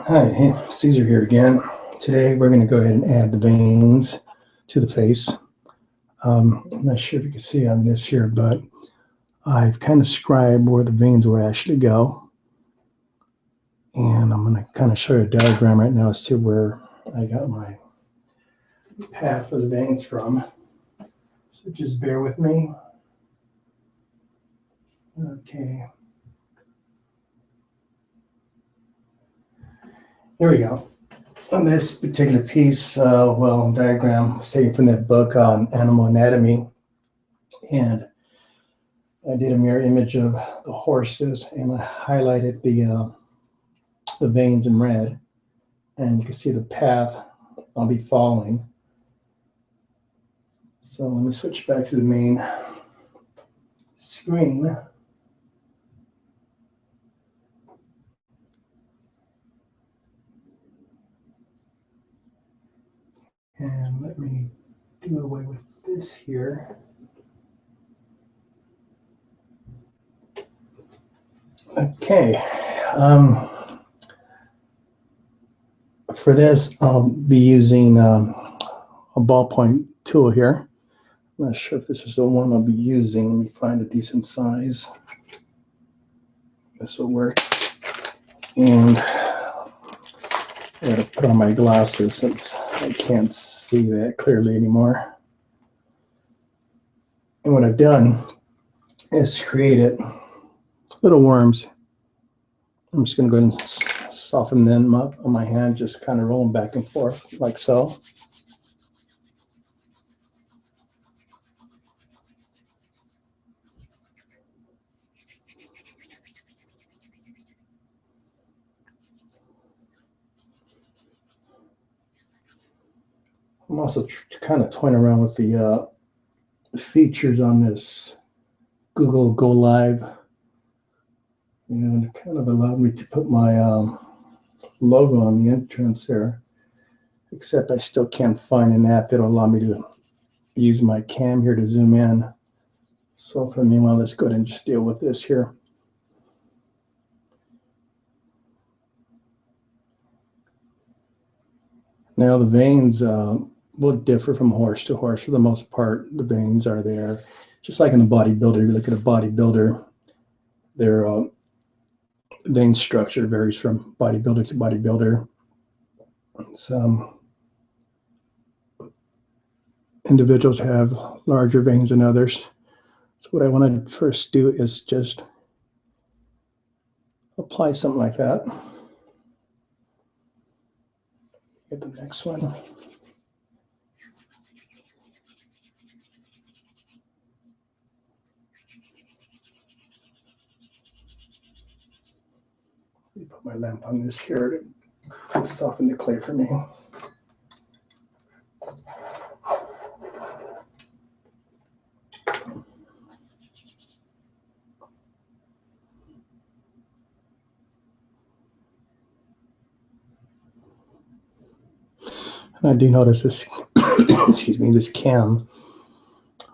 Hi, Caesar here again. Today we're going to go ahead and add the veins to the face. I'm not sure if you can see on this here, but I've kind of scribed where the veins will actually go. And I'm going to kind of show you a diagram right now as to where I got my path for the veins from. So just bear with me. Okay. Here we go. On this particular piece, diagram was taken from that book on animal anatomy. And I did a mirror image of the horses and I highlighted the veins in red, and you can see the path I'll be following. So let me switch back to the main screen. And let me do away with this here. Okay. For this, I'll be using a ballpoint tool here. I'm not sure if this is the one I'll be using. Let me find a decent size. This will work. And I gotta put on my glasses since I can't see that clearly anymore. And what I've done is created little worms. I'm just gonna go ahead and soften them up on my hand, just kind of roll them back and forth like so. I'm also kind of toying around with the features on this Google Go Live, and it kind of allowed me to put my logo on the entrance there, except I still can't find an app that'll allow me to use my cam here to zoom in. So for the meanwhile, let's go ahead and just deal with this here. Now the veins will differ from horse to horse. For the most part, the veins are there. Just like in a bodybuilder, you look at a bodybuilder, their vein structure varies from bodybuilder to bodybuilder. Some individuals have larger veins than others. So what I want to first do is just apply something like that. Get the next one. Put my lamp on this here to soften the clay for me. And I do notice this, excuse me, this cam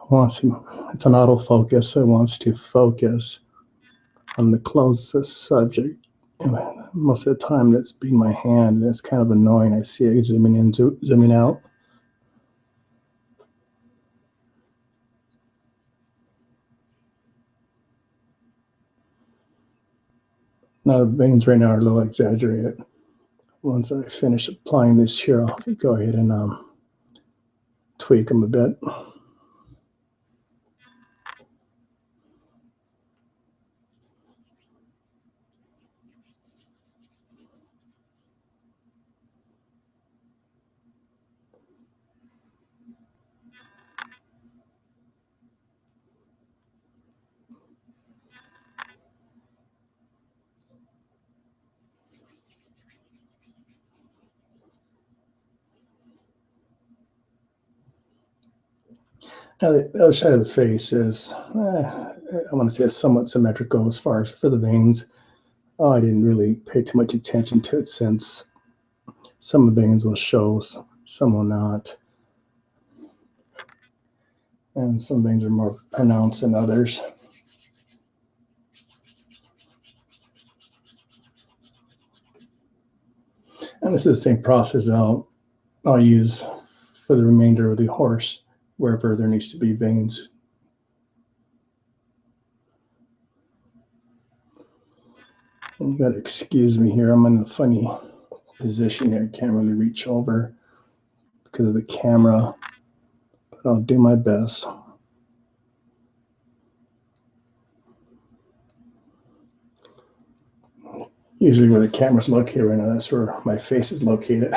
wants to, it's an autofocus, so it wants to focus on the closest subject. And most of the time that's being my hand, and it's kind of annoying. I see it zooming in, zooming out. Now the veins right now are a little exaggerated. Once I finish applying this here, I'll go ahead and tweak them a bit. Now the other side of the face is, I want to say, it's somewhat symmetrical as far as for the veins. Oh, I didn't really pay too much attention to it since some of the veins will show, some will not. And some veins are more pronounced than others. And this is the same process I'll use for the remainder of the horse, wherever there needs to be veins. And you gotta excuse me here, I'm in a funny position here. I can't really reach over because of the camera, but I'll do my best. Usually where the camera's located right now, that's where my face is located.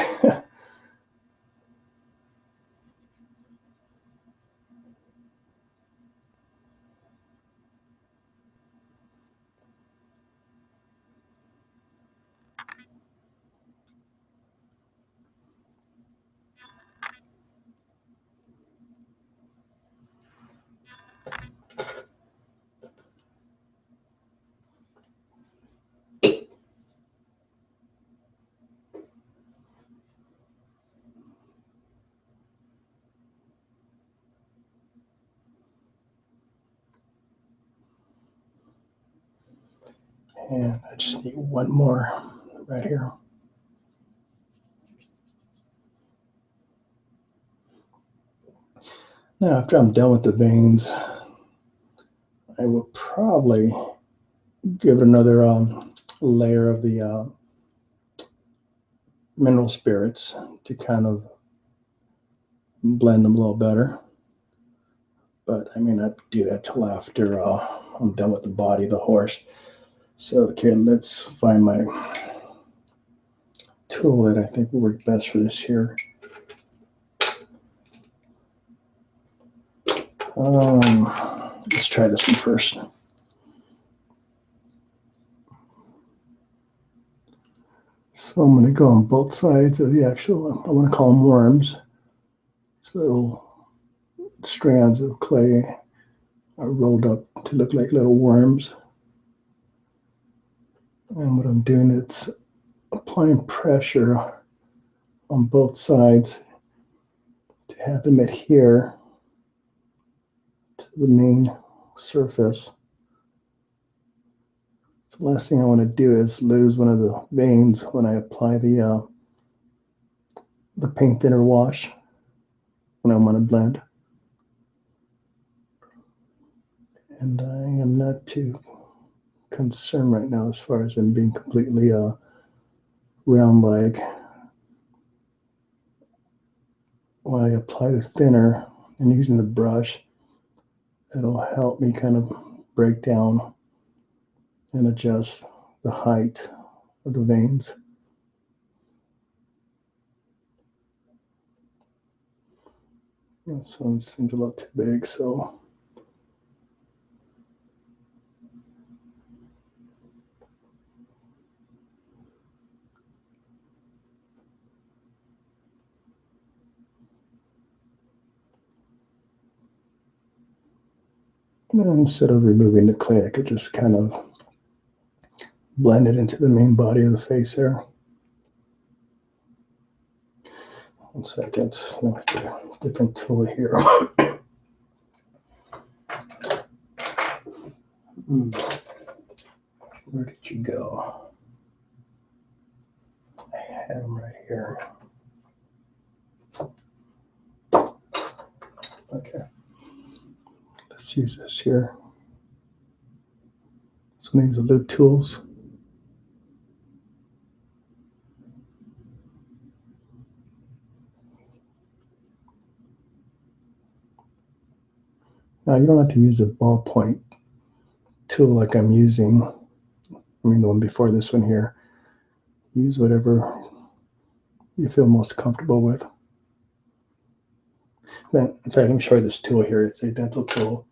And I just need one more right here. Now, after I'm done with the veins, I will probably give it another layer of the mineral spirits to kind of blend them a little better. But I may not do that till after I'm done with the body of the horse. So, okay, let's find my tool that I think will work best for this here. Let's try this one first. So I'm going to go on both sides of the actual, I want to call them worms. These little strands of clay are rolled up to look like little worms. And what I'm doing is applying pressure on both sides to have them adhere to the main surface. So the last thing I want to do is lose one of the veins when I apply the paint thinner wash when I want to blend. And I am not too concerned right now as far as them being completely round-like. When I apply the thinner and using the brush, it'll help me kind of break down and adjust the height of the veins. This one seems a lot too big, so instead of removing the clay, I could just kind of blend it into the main body of the face there. 1 second, let me get a different tool here. Where did you go? I had them right here. Okay, let's use this here. Some of these are lid tools. Now you don't have to use a ballpoint tool like I'm using. I mean the one before this one here. Use whatever you feel most comfortable with. Then, in fact, let me show you this tool here. It's a dental tool.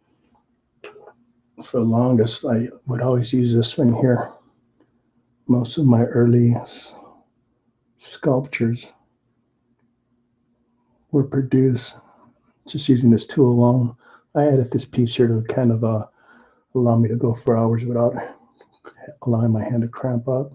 For the longest, I would always use this one here. Most of my early sculptures were produced just using this tool alone. I added this piece here to kind of allow me to go for hours without allowing my hand to cramp up.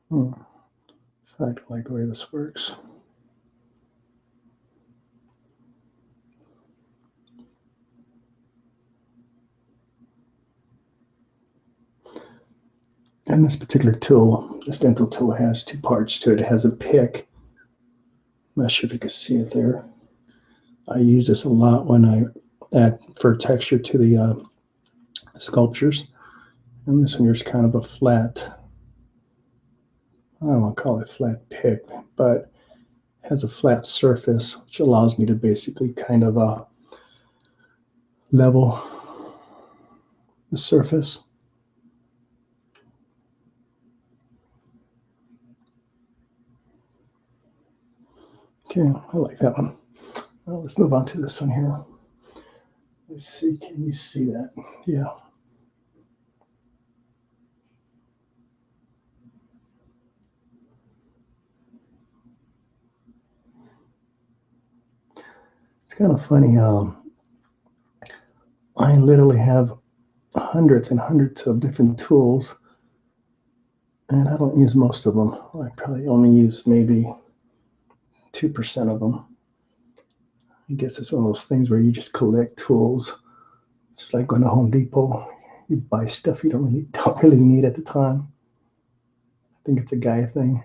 In fact, I like the way this works. And this particular tool, this dental tool, has two parts to it. It has a pick. I'm not sure if you can see it there. I use this a lot when I add fur texture to the sculptures. And this one here is kind of a flat, I don't want to call it flat pick, but has a flat surface, which allows me to basically kind of level the surface. Okay, I like that one. Well, let's move on to this one here. Let's see, can you see that? Yeah. It's kind of funny. I literally have hundreds and hundreds of different tools, and I don't use most of them. I probably only use maybe 2% of them. I guess it's one of those things where you just collect tools. Just like going to Home Depot, you buy stuff you don't really need at the time. I think it's a guy thing.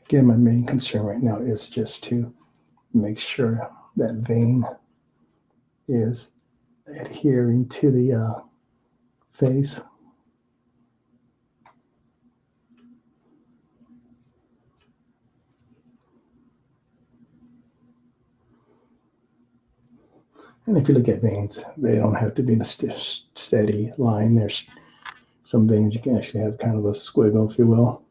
Again, my main concern right now is just to make sure that vein is adhering to the face. And if you look at veins, they don't have to be in a steady line. There's some veins you can actually have kind of a squiggle, if you will.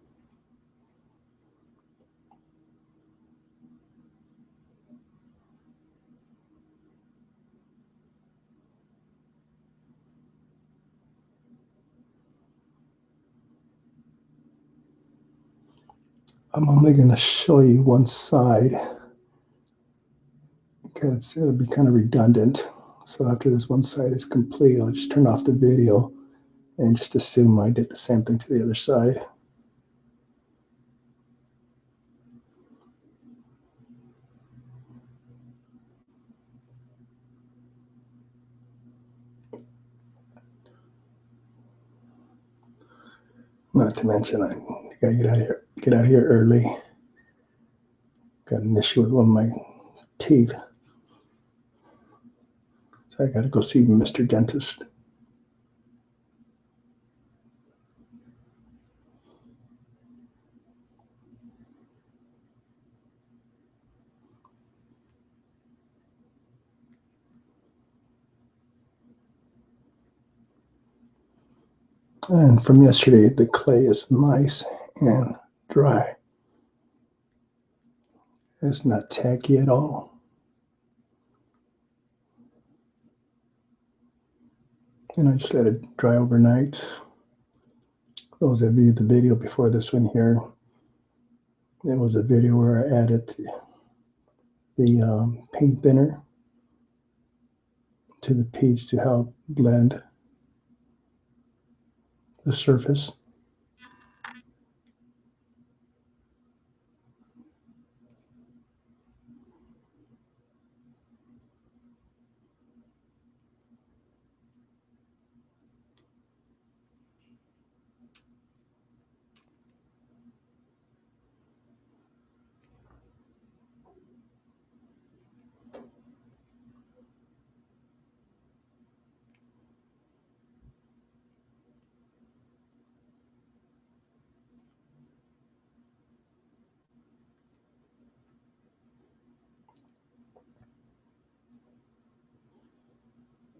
I'm only going to show you one side because it'll be kind of redundant. So after this one side is complete, I'll just turn off the video and just assume I did the same thing to the other side. Not to mention, I gotta get out of here early. Got an issue with one of my teeth, so I gotta go see Mr. Dentist. And from yesterday, the clay is nice and dry. It's not tacky at all. And I just let it dry overnight. Those that viewed the video before this one here, it was a video where I added the paint thinner to the piece to help blend the surface.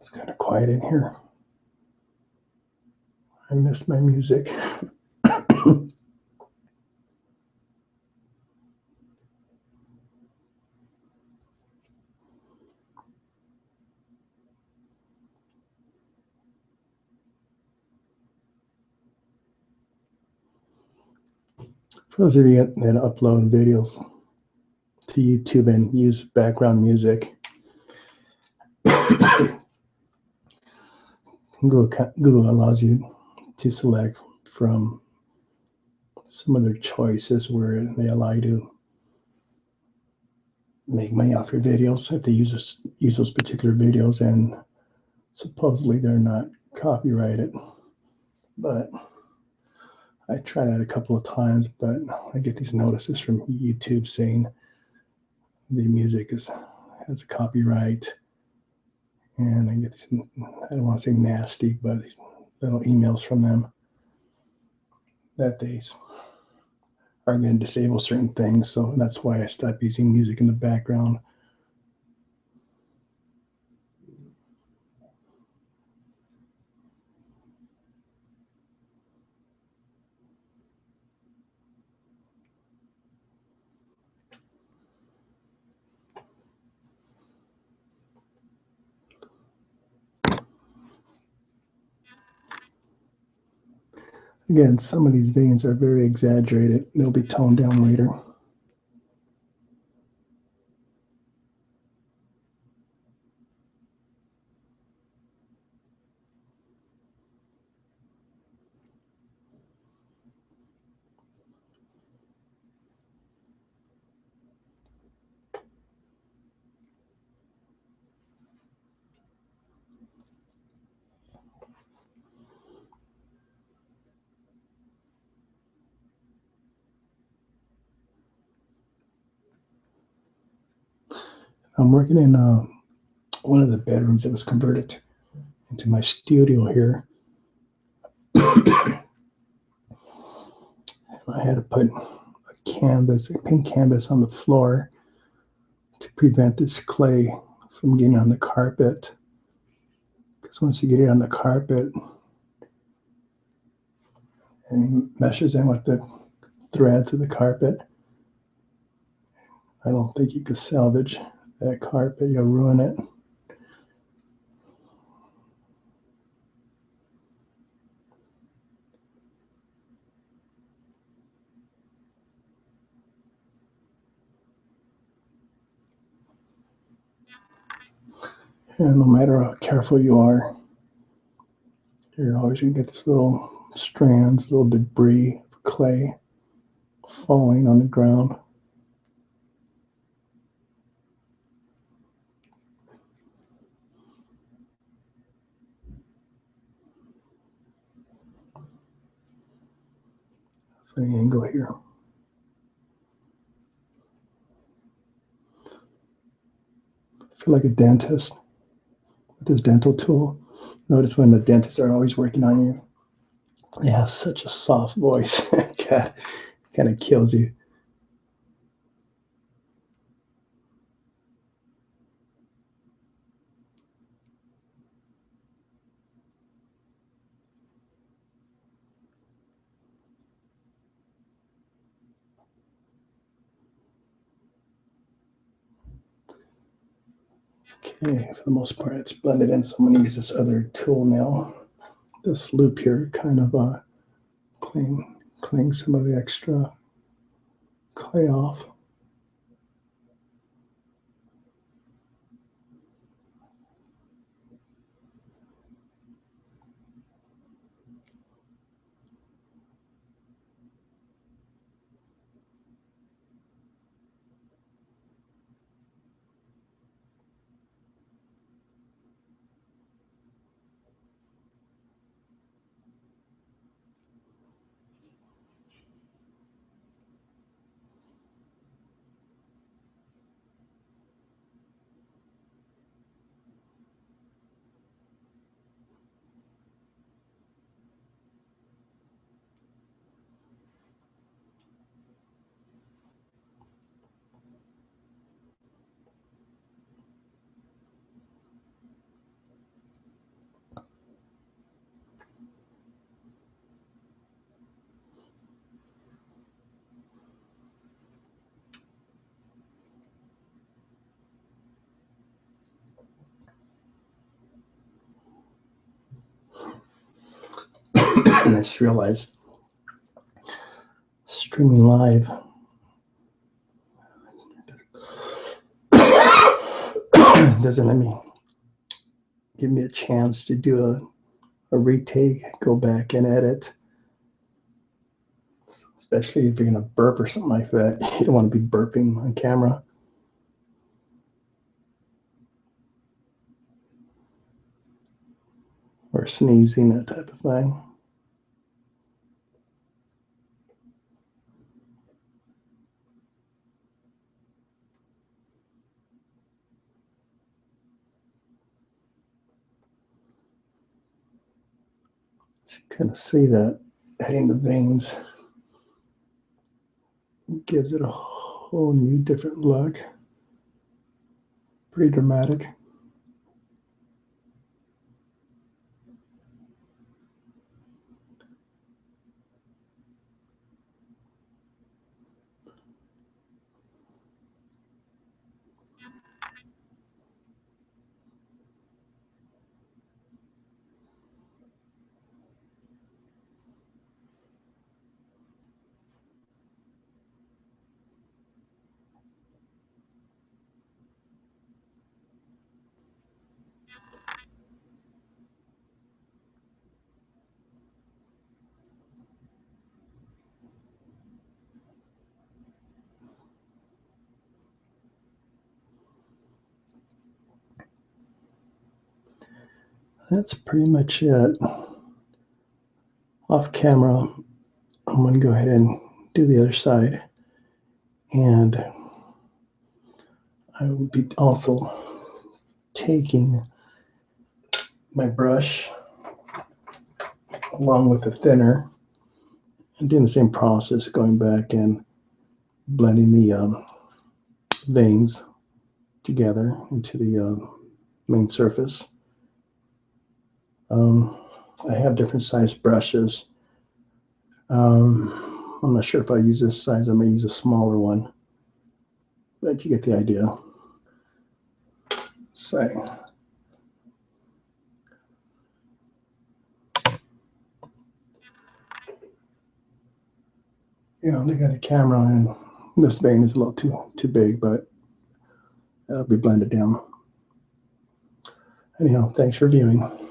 It's kind of quiet in here. I miss my music. For those of you that upload videos to YouTube and use background music, Google allows you to select from some of their choices where they allow you to make money off your videos if they use those particular videos, and supposedly they're not copyrighted. But I tried that a couple of times, but I get these notices from YouTube saying the music has a copyright, and I get these, I don't want to say nasty, but these little emails from them that they are going to disable certain things. So that's why I stopped using music in the background. Again, some of these veins are very exaggerated. They'll be toned down later. I'm working in one of the bedrooms that was converted into my studio here. I had to put a pink canvas on the floor to prevent this clay from getting on the carpet. Because once you get it on the carpet and it meshes in with the threads of the carpet, I don't think you could salvage that carpet. You'll ruin it. And no matter how careful you are, you're always going to get this little strands, little debris of clay falling on the ground. Funny angle here. I feel like a dentist with his dental tool. Notice when the dentists are always working on you, they have such a soft voice. God, kind of kills you. Okay, for the most part, it's blended in. So I'm going to use this other tool now. This loop here kind of clean some of the extra clay off. And I just realized streaming live doesn't give me a chance to do a retake, go back and edit. Especially if you're going to burp or something like that. You don't want to be burping on camera. Or sneezing, that type of thing. So you kind of see that adding the veins gives it a whole new different look. Pretty dramatic. That's pretty much it. Off camera, I'm going to go ahead and do the other side. And I will be also taking my brush along with the thinner and doing the same process, going back and blending the veins together into the main surface. I have different size brushes. I'm not sure if I use this size. I may use a smaller one, but you get the idea. So, they got a camera, and this vein is a little too big, but that'll be blended down. Anyhow, thanks for viewing.